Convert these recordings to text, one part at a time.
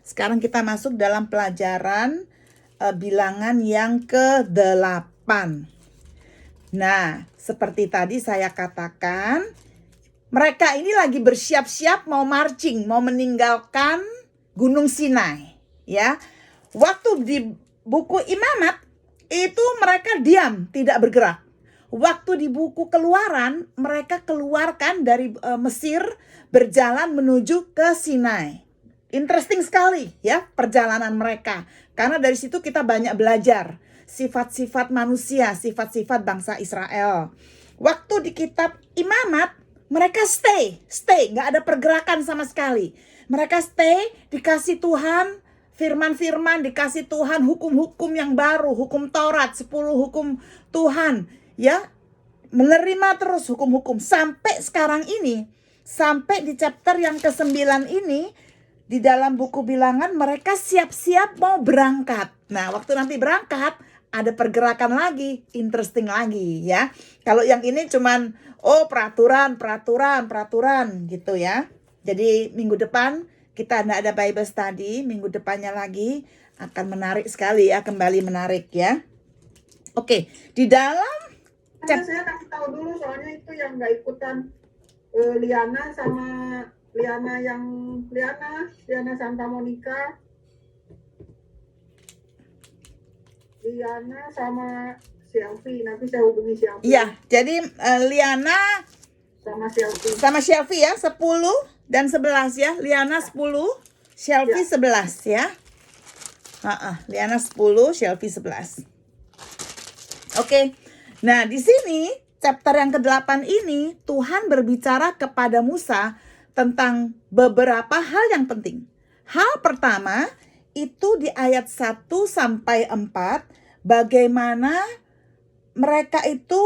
Sekarang kita masuk dalam pelajaran bilangan yang ke-8. Nah, seperti tadi saya katakan, mereka ini lagi bersiap-siap mau marching, mau meninggalkan Gunung Sinai, ya. Waktu di buku Imamat itu mereka diam, tidak bergerak. Waktu di buku Keluaran, mereka keluarkan dari Mesir, berjalan menuju ke Sinai. Interesting sekali ya perjalanan mereka. Karena dari situ kita banyak belajar sifat-sifat manusia, sifat-sifat bangsa Israel. Waktu di kitab Imamat, mereka stay, nggak ada pergerakan sama sekali. Mereka stay, dikasih Tuhan firman-firman, dikasih Tuhan hukum-hukum yang baru, hukum Taurat, 10 hukum Tuhan, ya. Menerima terus hukum-hukum sampai sekarang ini, sampai di chapter yang ke-9 ini. Di dalam buku bilangan mereka siap-siap mau berangkat. Nah, waktu nanti berangkat ada pergerakan lagi, interesting lagi ya. Kalau yang ini cuman peraturan gitu ya. Jadi minggu depan kita ada Bible study, minggu depannya lagi akan menarik sekali ya, kembali menarik ya. Oke, di dalam saya kasih tahu dulu soalnya itu yang nggak ikutan Liana sama Liana Santa Monica, Liana sama Shelfie. Nanti saya hubungi Shelfie. Iya, jadi Liana sama Shelfie ya, 10 dan 11 ya. Liana 10, Shelfie 11 ya. Liana 10, Shelfie 11. Oke. Nah, di sini chapter yang ke-8 ini Tuhan berbicara kepada Musa tentang beberapa hal yang penting. Hal pertama itu di ayat 1 sampai 4, bagaimana mereka itu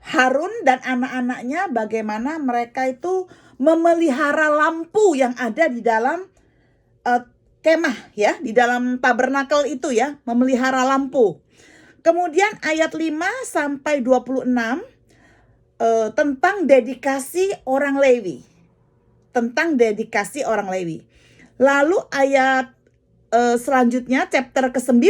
Harun dan anak-anaknya, bagaimana mereka itu memelihara lampu yang ada di dalam kemah ya, di dalam tabernakel itu ya, memelihara lampu. Kemudian ayat 5 sampai 26 tentang dedikasi orang Lewi. Lalu ayat selanjutnya chapter ke-9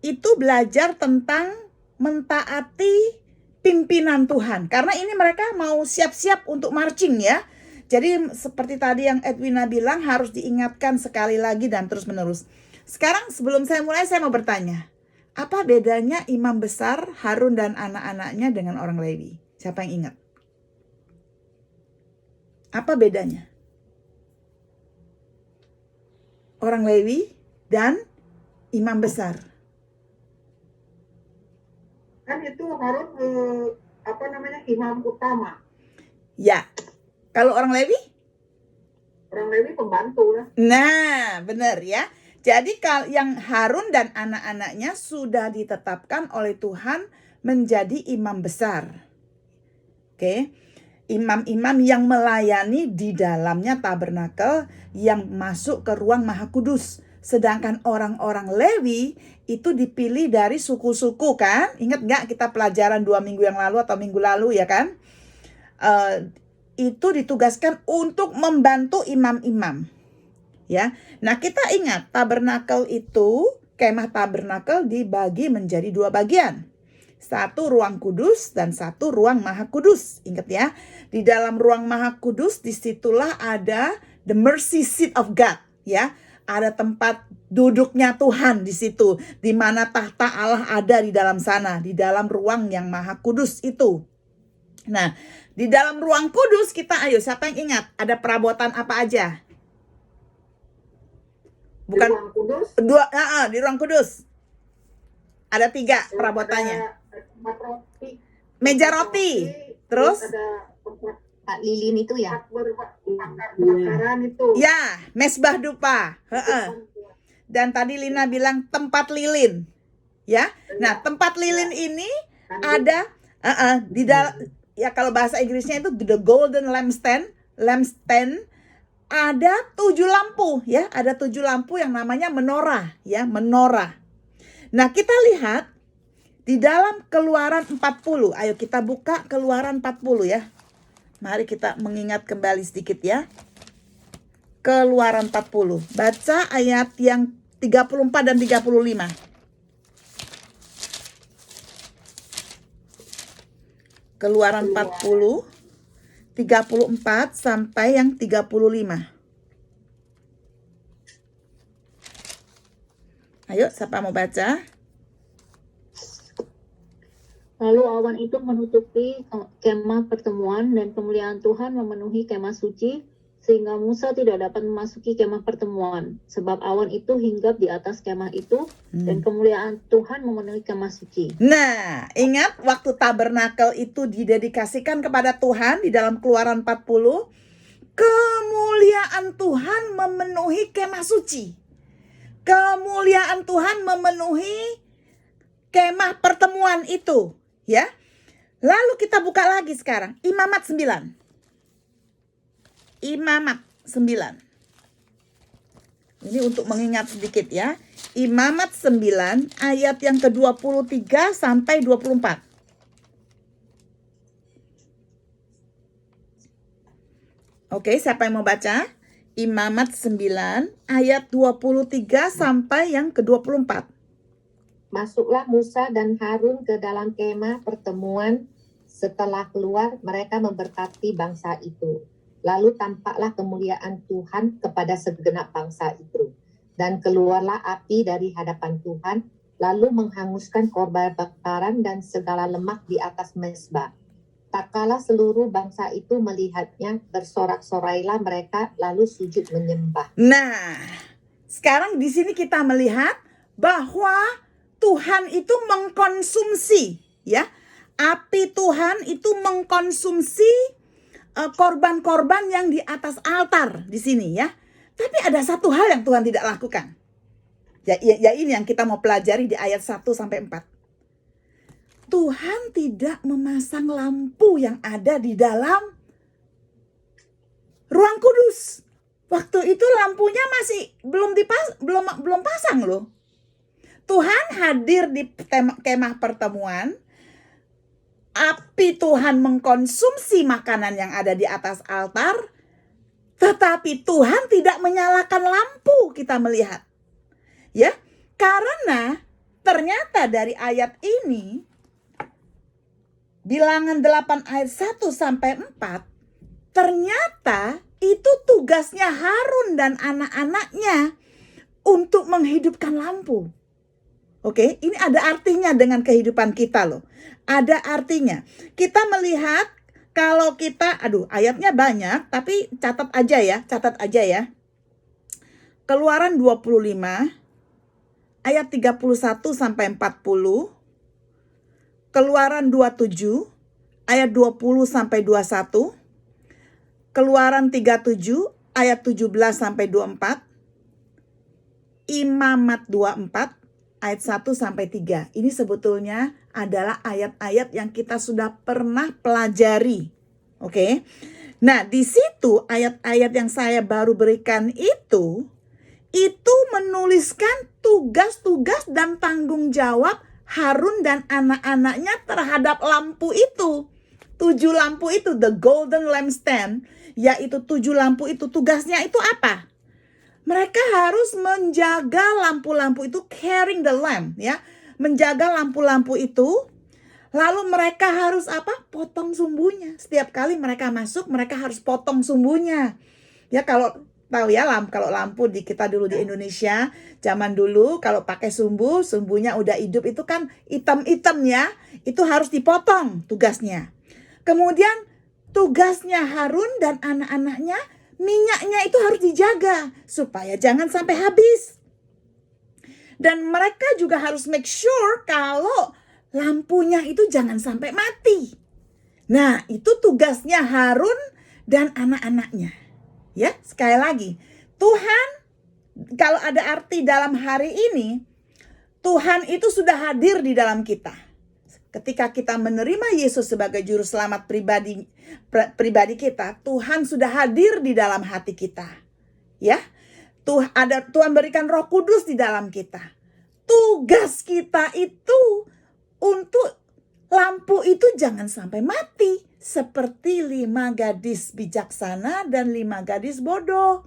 itu belajar tentang mentaati pimpinan Tuhan. Karena ini mereka mau siap-siap untuk marching ya. Jadi seperti tadi yang Edwina bilang, harus diingatkan sekali lagi dan terus menerus. Sekarang sebelum saya mulai, saya mau bertanya. Apa bedanya imam besar Harun dan anak-anaknya dengan orang Lewi? Siapa yang ingat? Apa bedanya? Orang Lewi dan imam besar. Kan itu Harun imam utama. Ya. Kalau orang Lewi? Orang Lewi pembantu lah. Nah, benar ya. Jadi kalau yang Harun dan anak-anaknya sudah ditetapkan oleh Tuhan menjadi imam besar. Oke. Imam-imam yang melayani di dalamnya tabernakel, yang masuk ke ruang Maha Kudus. Sedangkan orang-orang Lewi itu dipilih dari suku-suku kan? Ingat nggak kita pelajaran 2 minggu yang lalu atau minggu lalu ya kan? Itu ditugaskan untuk membantu imam-imam. Ya. Nah, kita ingat tabernakel itu, kemah tabernakel dibagi menjadi 2 bagian. 1 ruang kudus dan 1 ruang Maha Kudus. Ingat ya, di dalam ruang Maha Kudus disitulah ada the mercy seat of God ya. Ada tempat duduknya Tuhan di situ, di mana tahta Allah ada di dalam sana, di dalam ruang yang Maha Kudus itu. Nah, di dalam ruang kudus kita, ayo siapa yang ingat ada perabotan apa aja? Bukan di ruang kudus? Di ruang kudus. Ada 3 perabotannya. Meja roti. Terus ada tempat lilin itu ya. Bakaran itu. Ya, mesbah dupa. Dan tadi Lina bilang tempat lilin. Ya. Nah, tempat lilin ini ada di dalam, ya kalau bahasa Inggrisnya itu the golden lampstand. Ada 7 lampu ya, ada 7 lampu yang namanya menorah ya, menorah. Nah, kita lihat di dalam Keluaran 40. Ayo kita buka Keluaran 40 ya. Mari kita mengingat kembali sedikit ya. Keluaran 40. Baca ayat yang 34 dan 35. Keluaran 40, 34 sampai yang 35. Ayo, siapa mau baca? Lalu awan itu menutupi kemah pertemuan dan kemuliaan Tuhan memenuhi kemah suci, sehingga Musa tidak dapat memasuki kemah pertemuan, sebab awan itu hinggap di atas kemah itu, dan kemuliaan Tuhan memenuhi kemah suci. Nah, ingat waktu tabernakel itu didedikasikan kepada Tuhan di dalam Keluaran 40, kemuliaan Tuhan memenuhi kemah suci. Kemuliaan Tuhan memenuhi kemah pertemuan itu, ya. Lalu kita buka lagi sekarang, Imamat 9. Imamat 9. Ini untuk mengingat sedikit ya. Imamat 9 ayat yang ke-23 sampai 24. Oke, siapa yang mau baca? Imamat 9 ayat 23 sampai yang ke-24. Masuklah Musa dan Harun ke dalam kemah pertemuan. Setelah keluar, mereka memberkati bangsa itu. Lalu tampaklah kemuliaan Tuhan kepada segenap bangsa itu. Dan keluarlah api dari hadapan Tuhan, lalu menghanguskan korban bakaran dan segala lemak di atas mezbah. Tak kala seluruh bangsa itu melihatnya, bersorak-sorailah mereka, lalu sujud menyembah. Nah, sekarang di sini kita melihat bahwa Tuhan itu mengkonsumsi, ya. Api Tuhan itu mengkonsumsi korban-korban yang di atas altar di sini, ya. Tapi ada satu hal yang Tuhan tidak lakukan. Ya ini yang kita mau pelajari di ayat 1 sampai 4. Tuhan tidak memasang lampu yang ada di dalam ruang kudus. Waktu itu lampunya masih belum pasang loh. Tuhan hadir di kemah pertemuan. Api Tuhan mengkonsumsi makanan yang ada di atas altar. Tetapi Tuhan tidak menyalakan lampu, kita melihat. Ya, karena ternyata dari ayat ini, Bilangan 8 ayat 1 sampai 4, ternyata itu tugasnya Harun dan anak-anaknya untuk menghidupkan lampu. Oke, ini ada artinya dengan kehidupan kita loh. Ada artinya. Kita melihat kalau kita, ayatnya banyak, tapi catat aja ya. Keluaran 25 ayat 31 sampai 40. Keluaran 27 ayat 20 sampai 21. Keluaran 37 ayat 17 sampai 24. Imamat 24 ayat 1 sampai 3. Ini sebetulnya adalah ayat-ayat yang kita sudah pernah pelajari. Oke. Nah, di situ ayat-ayat yang saya baru berikan itu menuliskan tugas-tugas dan tanggung jawab Harun dan anak-anaknya terhadap lampu itu. 7 lampu itu, the golden lampstand, yaitu 7 lampu itu, tugasnya itu apa? Mereka harus menjaga lampu-lampu itu, carrying the lamp, ya. Menjaga lampu-lampu itu. Lalu mereka harus apa? Potong sumbunya. Setiap kali mereka masuk, mereka harus potong sumbunya. Ya, kalau tahu ya, kalau lampu di kita dulu di Indonesia, zaman dulu kalau pakai sumbunya udah hidup itu kan hitam-hitam ya. Itu harus dipotong tugasnya. Kemudian tugasnya Harun dan anak-anaknya, minyaknya itu harus dijaga supaya jangan sampai habis. Dan mereka juga harus make sure kalau lampunya itu jangan sampai mati. Nah, itu tugasnya Harun dan anak-anaknya. Ya, sekali lagi, Tuhan, kalau ada arti dalam hari ini, Tuhan itu sudah hadir di dalam kita. Ketika kita menerima Yesus sebagai juru selamat pribadi kita, Tuhan sudah hadir di dalam hati kita. Ya, Tuhan berikan Roh Kudus di dalam kita. Tugas kita itu untuk lampu itu jangan sampai mati. Seperti 5 gadis bijaksana dan 5 gadis bodoh.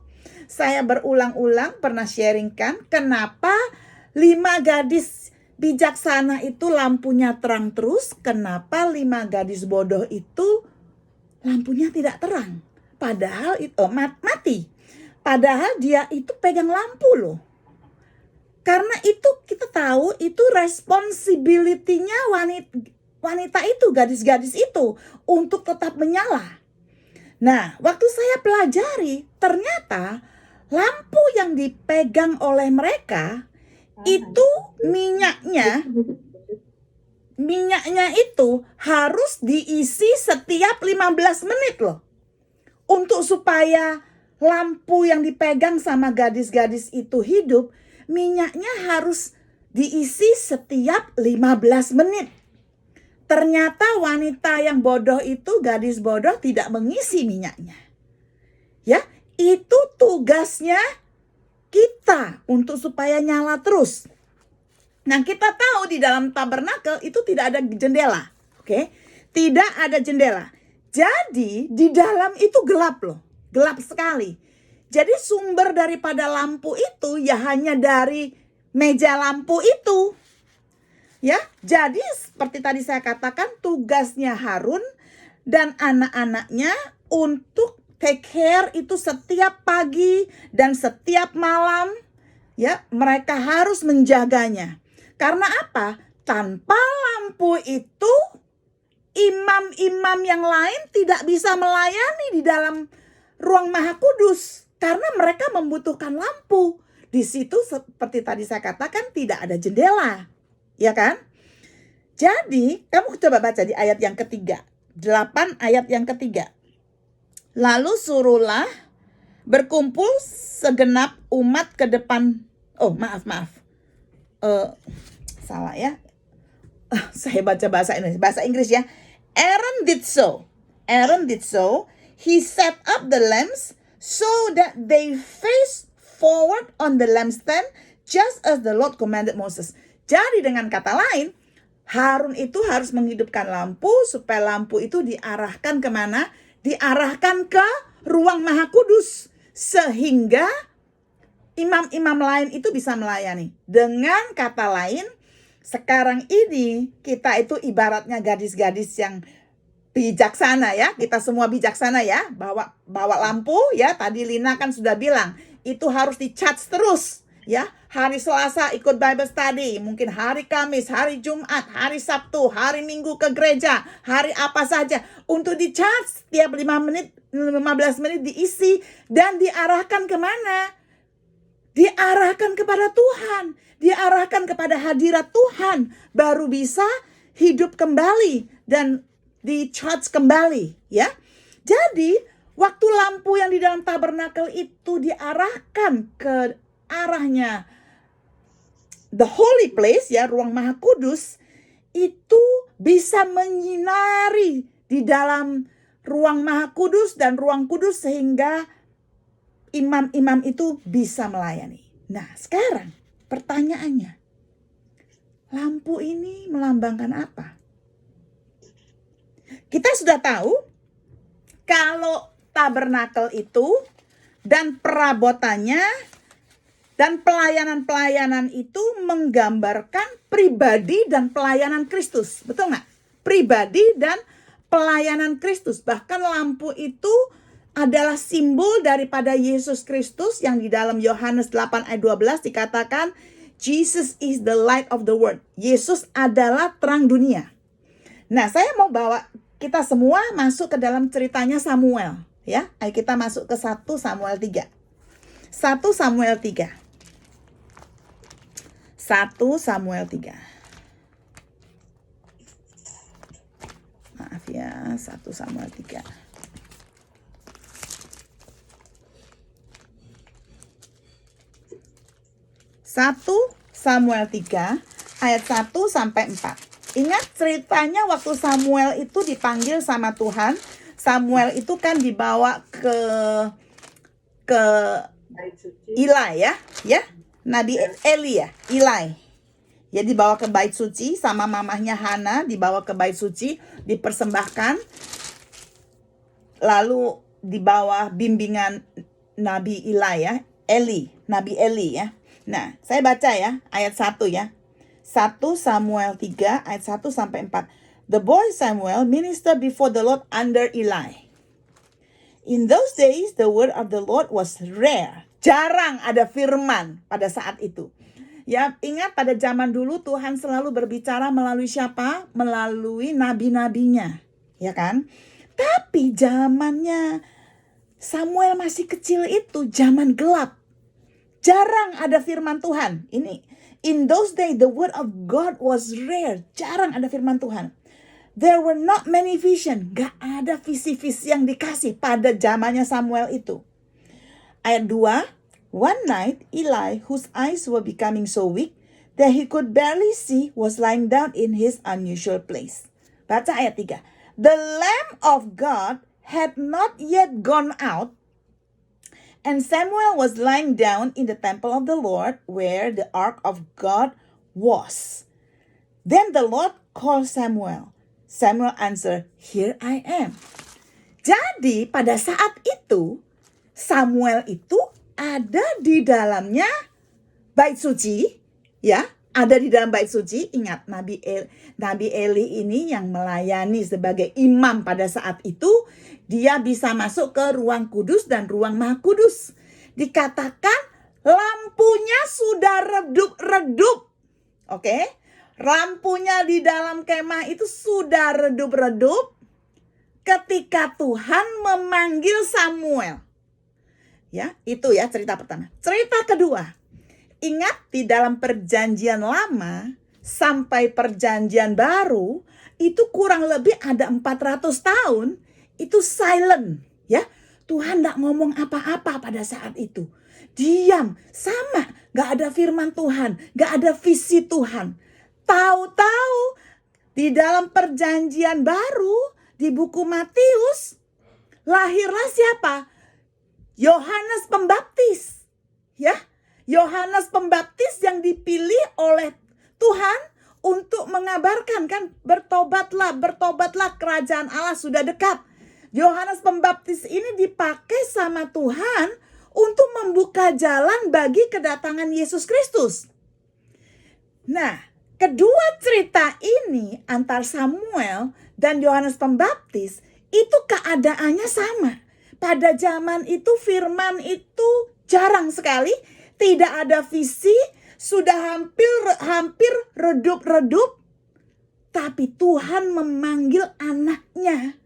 Saya berulang-ulang pernah sharingkan kenapa 5 gadis bijaksana itu lampunya terang terus, kenapa 5 gadis bodoh itu lampunya tidak terang. Padahal itu mati. Padahal dia itu pegang lampu loh. Karena itu kita tahu itu responsibility-nya wanita itu, gadis-gadis itu untuk tetap menyala. Nah, waktu saya pelajari, ternyata lampu yang dipegang oleh mereka itu minyaknya itu harus diisi setiap 15 menit loh. Untuk supaya lampu yang dipegang sama gadis-gadis itu hidup, minyaknya harus diisi setiap 15 menit. Ternyata wanita yang bodoh itu, gadis bodoh, tidak mengisi minyaknya. Ya, itu tugasnya kita untuk supaya nyala terus. Nah, kita tahu di dalam tabernakel itu tidak ada jendela. Oke? Tidak ada jendela. Jadi, di dalam itu gelap loh. Gelap sekali. Jadi sumber daripada lampu itu ya hanya dari meja lampu itu. Ya, jadi seperti tadi saya katakan tugasnya Harun dan anak-anaknya untuk take care itu setiap pagi dan setiap malam. Ya, mereka harus menjaganya. Karena apa? Tanpa lampu itu imam-imam yang lain tidak bisa melayani di dalam ruang Maha Kudus. Karena mereka membutuhkan lampu. Di situ seperti tadi saya katakan tidak ada jendela. Ya kan? Jadi kamu coba baca di ayat yang ketiga. 8 ayat yang ketiga. Lalu suruhlah berkumpul segenap umat ke depan. Oh maaf. Salah ya. Saya baca bahasa Inggris ya. Aaron did so. He set up the lamps so that they face forward on the lampstand just as the Lord commanded Moses. Jadi dengan kata lain, Harun itu harus menghidupkan lampu supaya lampu itu diarahkan kemana? Diarahkan ke ruang Maha Kudus. Sehingga imam-imam lain itu bisa melayani. Dengan kata lain, sekarang ini kita itu ibaratnya gadis-gadis yang bijaksana ya. Kita semua bijaksana ya. Bawa lampu ya. Tadi Lina kan sudah bilang. Itu harus di-charge terus ya. Hari Selasa ikut Bible study. Mungkin hari Kamis, hari Jumat, hari Sabtu, hari Minggu ke gereja. Hari apa saja. Untuk di-charge setiap 15 menit diisi. Dan diarahkan kemana? Diarahkan kepada Tuhan. Diarahkan kepada hadirat Tuhan. Baru bisa hidup kembali. Dan di-charge kembali ya. Jadi waktu lampu yang di dalam tabernakel itu diarahkan ke arahnya the holy place ya, ruang Maha Kudus, itu bisa menyinari di dalam ruang Maha Kudus dan ruang kudus sehingga imam-imam itu bisa melayani. Nah, sekarang pertanyaannya, lampu ini melambangkan apa? Kita sudah tahu kalau tabernakel itu dan perabotannya dan pelayanan-pelayanan itu menggambarkan pribadi dan pelayanan Kristus. Betul nggak? Pribadi dan pelayanan Kristus. Bahkan lampu itu adalah simbol daripada Yesus Kristus yang di dalam Yohanes 8 ayat 12 dikatakan Jesus is the light of the world. Yesus adalah terang dunia. Nah, saya mau bawa kita semua masuk ke dalam ceritanya Samuel. Ya, ayo kita masuk ke 1 Samuel 3. 1 Samuel 3. 1 Samuel 3. Maaf ya, 1 Samuel 3. Satu Samuel 3 ayat 1 sampai 4. Ingat ceritanya waktu Samuel itu dipanggil sama Tuhan. Samuel itu kan dibawa ke Eli ya. Nabi Eli ya, Eli. Ya dibawa ke bait suci sama mamahnya Hana, dibawa ke bait suci, dipersembahkan. Lalu di bawah bimbingan Nabi Eli ya, Nabi Eli ya. Nah, saya baca ya ayat 1 ya. 1 Samuel 3 ayat 1 sampai 4. The boy Samuel ministered before the Lord under Eli. In those days the word of the Lord was rare. Jarang ada firman pada saat itu. Ya, ingat pada zaman dulu Tuhan selalu berbicara melalui siapa? Melalui nabi-nabinya, ya kan? Tapi zamannya Samuel masih kecil itu zaman gelap. Jarang ada firman Tuhan. Ini in those days the word of God was rare. Jarang ada firman Tuhan. There were not many vision. Gak ada visi-visi yang dikasih pada zamannya Samuel itu. Ayat 2. One night, Eli, whose eyes were becoming so weak that he could barely see, was lying down in his unusual place. Baca ayat 3. The Lamb of God had not yet gone out, and Samuel was lying down in the temple of the Lord, where the ark of God was. Then the Lord called Samuel. Samuel answered, "Here I am." Jadi pada saat itu, Samuel itu ada di dalamnya bait suci, ya, ada di dalam bait suci. Ingat, Nabi Eli ini yang melayani sebagai imam pada saat itu, dia bisa masuk ke ruang kudus dan ruang maha kudus. Dikatakan lampunya sudah redup-redup. Oke? Lampunya di dalam kemah itu sudah redup-redup ketika Tuhan memanggil Samuel. Ya, itu ya cerita pertama. Cerita kedua. Ingat, di dalam perjanjian lama sampai perjanjian baru itu kurang lebih ada 400 tahun itu silent, ya. Tuhan enggak ngomong apa-apa pada saat itu. Diam, sama, enggak ada firman Tuhan, enggak ada visi Tuhan. Tahu-tahu di dalam perjanjian baru di buku Matius lahirlah siapa? Yohanes Pembaptis. Ya, Yohanes Pembaptis yang dipilih oleh Tuhan untuk mengabarkan, kan, bertobatlah kerajaan Allah sudah dekat. Yohanes Pembaptis ini dipakai sama Tuhan untuk membuka jalan bagi kedatangan Yesus Kristus. Nah, kedua cerita ini antar Samuel dan Yohanes Pembaptis itu keadaannya sama. Pada zaman itu firman itu jarang sekali, tidak ada visi, sudah hampir redup-redup. Tapi Tuhan memanggil anaknya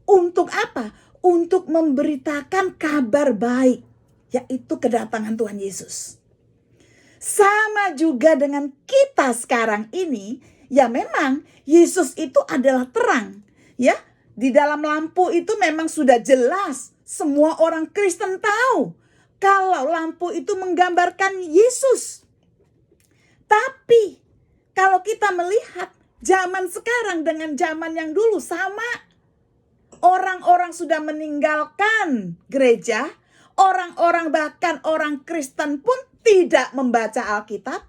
untuk apa? Untuk memberitakan kabar baik, yaitu kedatangan Tuhan Yesus. Sama juga dengan kita sekarang ini, ya memang Yesus itu adalah terang, ya. Di dalam lampu itu memang sudah jelas, semua orang Kristen tahu kalau lampu itu menggambarkan Yesus. Tapi kalau kita melihat zaman sekarang dengan zaman yang dulu sama. Orang-orang sudah meninggalkan gereja, orang-orang bahkan orang Kristen pun tidak membaca Alkitab.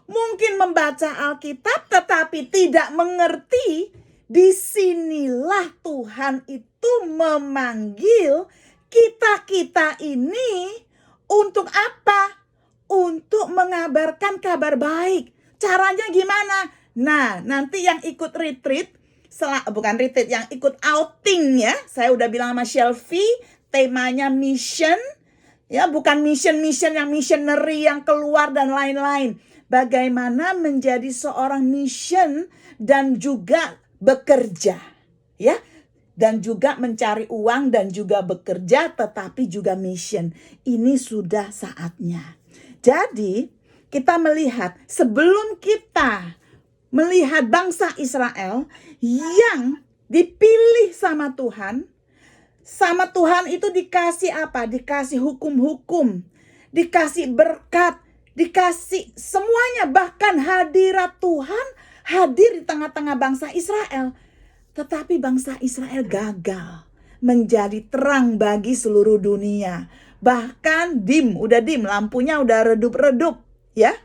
Mungkin membaca Alkitab tetapi tidak mengerti. Disinilah Tuhan itu memanggil kita-kita ini untuk apa? Untuk mengabarkan kabar baik. Caranya gimana? Nah, nanti yang ikut retreat, bukan retreat, yang ikut outing ya. Saya udah bilang sama Shelfie, temanya mission. Ya, bukan mission yang missionary yang keluar dan lain-lain. Bagaimana menjadi seorang mission dan juga bekerja, ya, dan juga mencari uang dan juga bekerja, tetapi juga mission. Ini sudah saatnya. Jadi kita melihat sebelum kita melihat bangsa Israel yang dipilih sama Tuhan itu dikasih apa? Dikasih hukum-hukum, dikasih berkat, dikasih semuanya, bahkan hadirat Tuhan hadir di tengah-tengah bangsa Israel. Tetapi bangsa Israel gagal menjadi terang bagi seluruh dunia. Bahkan udah dim, lampunya udah redup-redup, ya.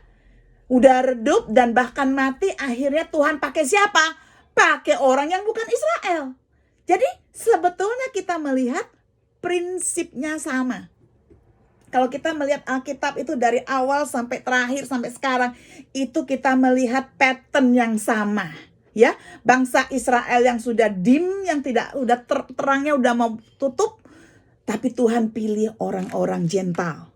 Udah redup dan bahkan mati. Akhirnya Tuhan pakai siapa? Pakai orang yang bukan Israel. Jadi sebetulnya kita melihat prinsipnya sama. Kalau kita melihat Alkitab itu dari awal sampai terakhir sampai sekarang, itu kita melihat pattern yang sama. Ya, bangsa Israel yang sudah dim, yang tidak udah terangnya udah mau tutup, tapi Tuhan pilih orang-orang Gentile.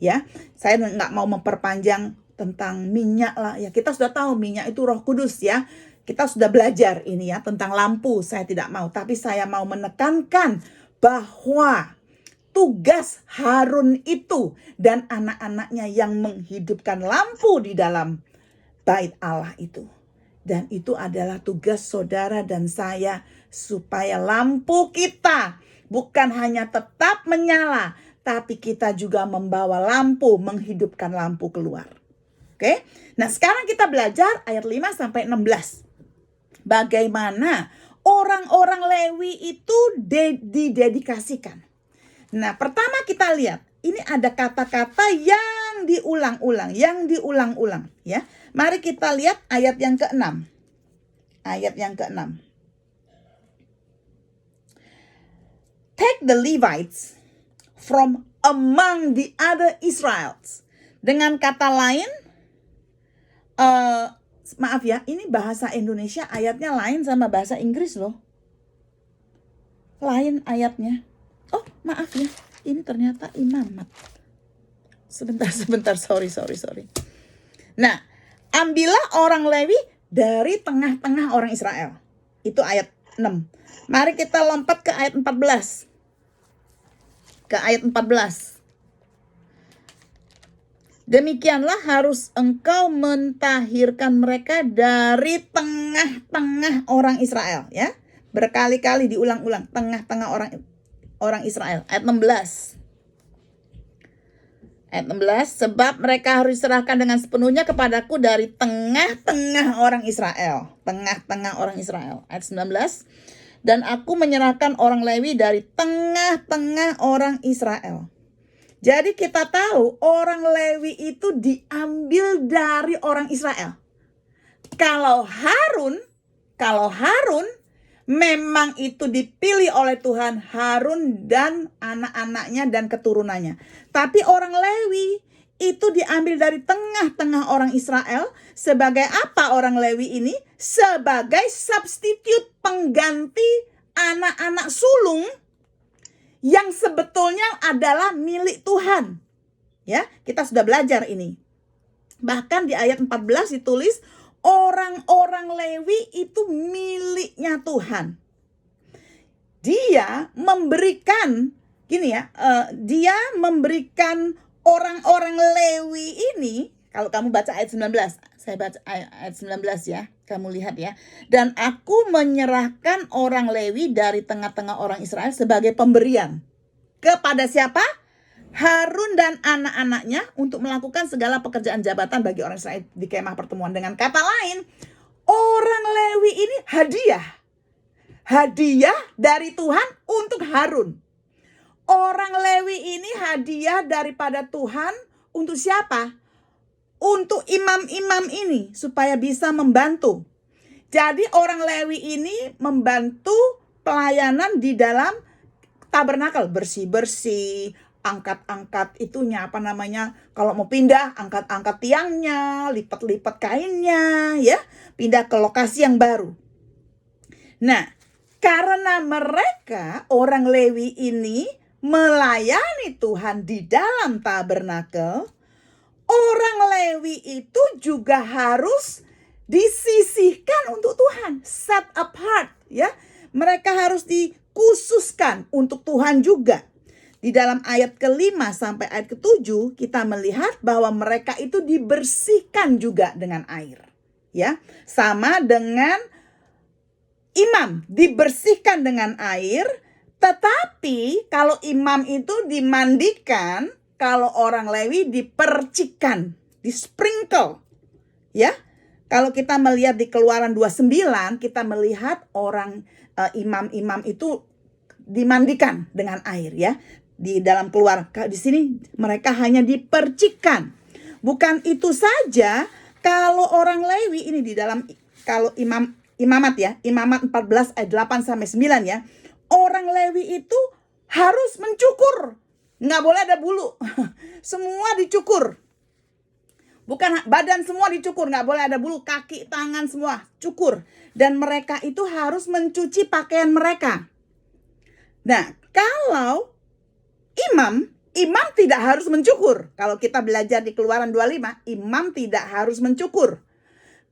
Ya, saya nggak mau memperpanjang tentang minyak lah. Ya, kita sudah tahu minyak itu Roh Kudus ya. Kita sudah belajar ini ya tentang lampu. Saya tidak mau, tapi saya mau menekankan bahwa tugas Harun itu dan anak-anaknya yang menghidupkan lampu di dalam bait Allah itu. Dan itu adalah tugas saudara dan saya supaya lampu kita bukan hanya tetap menyala, tapi kita juga membawa lampu, menghidupkan lampu keluar. Oke? Nah, sekarang kita belajar ayat 5 sampai 16. Bagaimana orang-orang Lewi itu didedikasikan. Nah, pertama kita lihat, ini ada kata-kata yang diulang-ulang ya. Mari kita lihat ayat yang ke-6. Ayat yang ke-6. Take the Levites from among the other Israelites. Dengan kata lain, maaf ya, ini bahasa Indonesia ayatnya lain sama bahasa Inggris loh. Lain ayatnya. Oh, maaf ya. Ini ternyata imamat. Sebentar, sorry. Nah, ambillah orang Lewi dari tengah-tengah orang Israel. Itu ayat 6. Mari kita lompat ke ayat 14. Ke ayat 14. Demikianlah harus engkau mentahirkan mereka dari tengah-tengah orang Israel, ya. Berkali-kali diulang-ulang, tengah-tengah orang Israel. Ayat 16. Ayat 16, sebab mereka harus diserahkan dengan sepenuhnya kepadaku dari tengah-tengah orang Israel. Tengah-tengah orang Israel. Ayat 19, dan aku menyerahkan orang Lewi dari tengah-tengah orang Israel. Jadi kita tahu orang Lewi itu diambil dari orang Israel. Kalau Harun memang itu dipilih oleh Tuhan, Harun dan anak-anaknya dan keturunannya. Tapi orang Lewi itu diambil dari tengah-tengah orang Israel. Sebagai apa orang Lewi ini? Sebagai substitute, pengganti anak-anak sulung yang sebetulnya adalah milik Tuhan. Ya, kita sudah belajar ini. Bahkan di ayat 14 ditulis, orang-orang Lewi itu miliknya Tuhan. Dia memberikan, dia memberikan orang-orang Lewi ini, kalau kamu baca ayat 19, saya baca ayat 19 ya, kamu lihat ya. Dan aku menyerahkan orang Lewi dari tengah-tengah orang Israel sebagai pemberian. Kepada siapa? Harun dan anak-anaknya untuk melakukan segala pekerjaan jabatan bagi orang Israel di kemah pertemuan. Dengan kata lain, orang Lewi ini hadiah dari Tuhan untuk Harun. Orang Lewi ini hadiah daripada Tuhan untuk siapa? Untuk imam-imam ini supaya bisa membantu. Jadi orang Lewi ini membantu pelayanan di dalam tabernakel, bersih-bersih, angkat-angkat itunya, kalau mau pindah, angkat-angkat tiangnya, lipat-lipat kainnya, ya, pindah ke lokasi yang baru. Nah, karena mereka, orang Lewi ini, melayani Tuhan di dalam tabernakel, orang Lewi itu juga harus disisihkan untuk Tuhan, set apart, ya. Mereka harus dikhususkan untuk Tuhan juga. Di dalam ayat ke-5 sampai ayat ke-7 kita melihat bahwa mereka itu dibersihkan juga dengan air. Ya, sama dengan imam dibersihkan dengan air, tetapi kalau imam itu dimandikan, kalau orang Lewi dipercikan, disprinkle. Ya. Kalau kita melihat di Keluaran 29, kita melihat orang imam-imam itu dimandikan dengan air, ya. Di dalam Keluaran, di sini mereka hanya dipercikan. Bukan itu saja, kalau orang Lewi ini di dalam, kalau imamat ya, imamat 14 ayat 8 sampai 9 ya, orang Lewi itu harus mencukur Nggak boleh ada bulu. Semua dicukur. Bukan badan semua dicukur, nggak boleh ada bulu, kaki, tangan semua cukur. Dan mereka itu harus mencuci pakaian mereka. Nah, kalau imam tidak harus mencukur. Kalau kita belajar di Keluaran 25, imam tidak harus mencukur.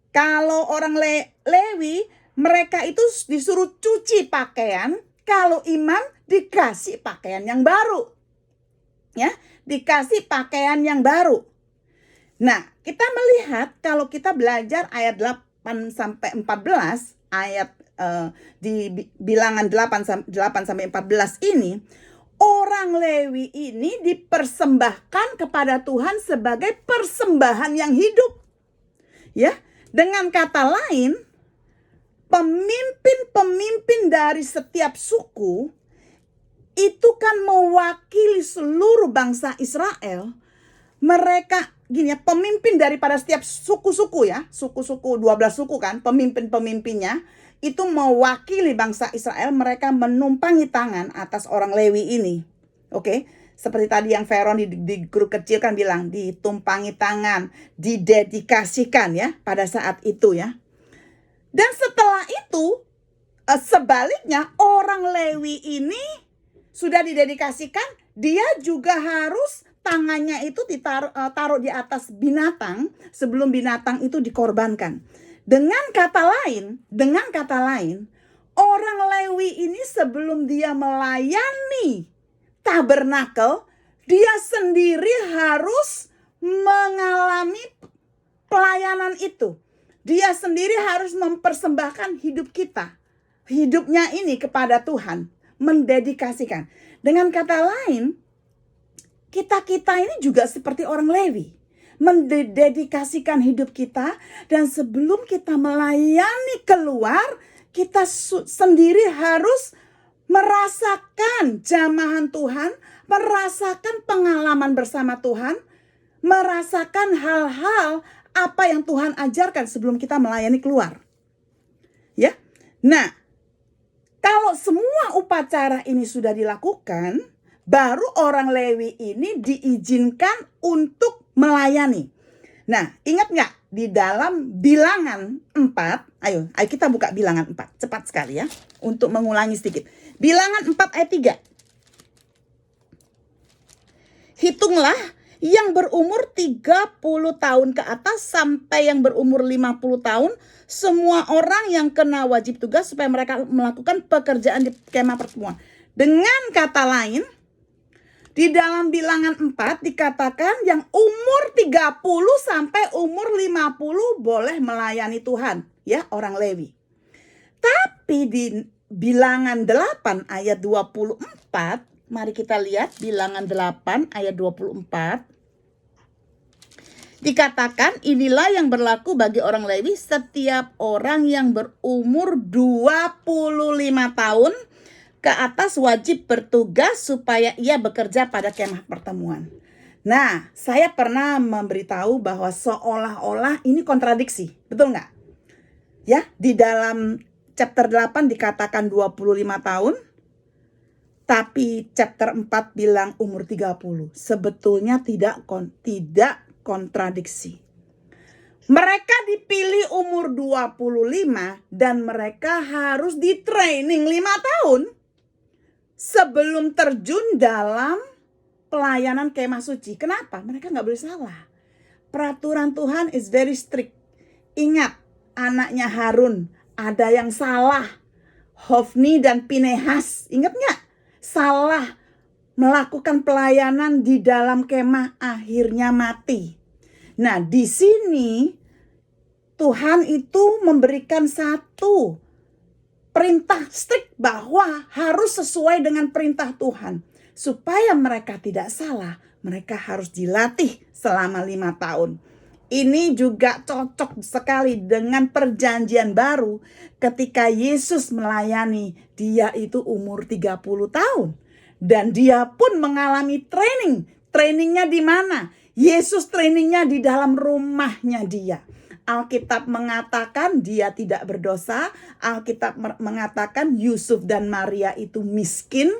Kalau orang Lewi, mereka itu disuruh cuci pakaian. Kalau imam dikasih pakaian yang baru. Ya, dikasih pakaian yang baru. Nah, kita melihat kalau kita belajar ayat 8 sampai 14, ayat di Bilangan 8 sampai 14 ini, orang Lewi ini dipersembahkan kepada Tuhan sebagai persembahan yang hidup. Ya, dengan kata lain, pemimpin-pemimpin dari setiap suku itu kan mewakili seluruh bangsa Israel. Mereka gini ya, pemimpin daripada setiap suku-suku ya, suku-suku 12 suku kan, pemimpin-pemimpinnya itu mewakili bangsa Israel. Mereka menumpangi tangan atas orang Lewi ini. Oke, seperti tadi yang Veron di grup kecil kan bilang, ditumpangi tangan, didedikasikan ya pada saat itu ya. Dan setelah itu sebaliknya orang Lewi ini sudah didedikasikan, dia juga harus tangannya itu taruh di atas binatang sebelum binatang itu dikorbankan. Dengan kata lain, orang Lewi ini sebelum dia melayani tabernakel, dia sendiri harus mengalami pelayanan itu. Dia sendiri harus mempersembahkan hidupnya ini kepada Tuhan, mendedikasikan. Dengan kata lain, kita ini juga seperti orang Lewi, mendedikasikan hidup kita, dan sebelum kita melayani keluar, kita sendiri harus merasakan jamahan Tuhan, merasakan pengalaman bersama Tuhan, merasakan hal-hal apa yang Tuhan ajarkan sebelum kita melayani keluar. Ya. Nah, kalau semua upacara ini sudah dilakukan, baru orang Lewi ini diizinkan untuk melayani. Nah, ingat nggak di dalam Bilangan 4, ayo kita buka Bilangan 4, cepat sekali ya, untuk mengulangi sedikit. Bilangan 4 ayat 3. Hitunglah yang berumur 30 tahun ke atas sampai yang berumur 50 tahun, semua orang yang kena wajib tugas supaya mereka melakukan pekerjaan di kemah pertemuan. Dengan kata lain, di dalam Bilangan 4 dikatakan yang umur 30 sampai umur 50 boleh melayani Tuhan, ya, orang Lewi. Tapi di Bilangan 8 ayat 24, mari kita lihat Bilangan 8 ayat 24. Dikatakan inilah yang berlaku bagi orang Lewi, setiap orang yang berumur 25 tahun ke atas wajib bertugas supaya ia bekerja pada kemah pertemuan. Nah, saya pernah memberitahu bahwa seolah-olah ini kontradiksi, betul nggak? Ya, di dalam chapter 8 dikatakan 25 tahun, tapi chapter 4 bilang umur 30. Sebetulnya tidak kontradiksi. Mereka dipilih umur 25 dan mereka harus di training 5 tahun sebelum terjun dalam pelayanan kemah suci. Kenapa? Mereka nggak boleh salah. Peraturan Tuhan is very strict. Ingat, anaknya Harun ada yang salah. Hofni dan Pinehas, ingat nggak? Salah melakukan pelayanan di dalam kemah, akhirnya mati. Nah, di sini Tuhan itu memberikan satu perintah strict bahwa harus sesuai dengan perintah Tuhan. Supaya mereka tidak salah, mereka harus dilatih selama 5 tahun. Ini juga cocok sekali dengan perjanjian baru ketika Yesus melayani, dia itu umur 30 tahun. Dan dia pun mengalami training. Trainingnya di mana? Yesus trainingnya di dalam rumahnya dia. Alkitab mengatakan dia tidak berdosa. Alkitab mengatakan Yusuf dan Maria itu miskin.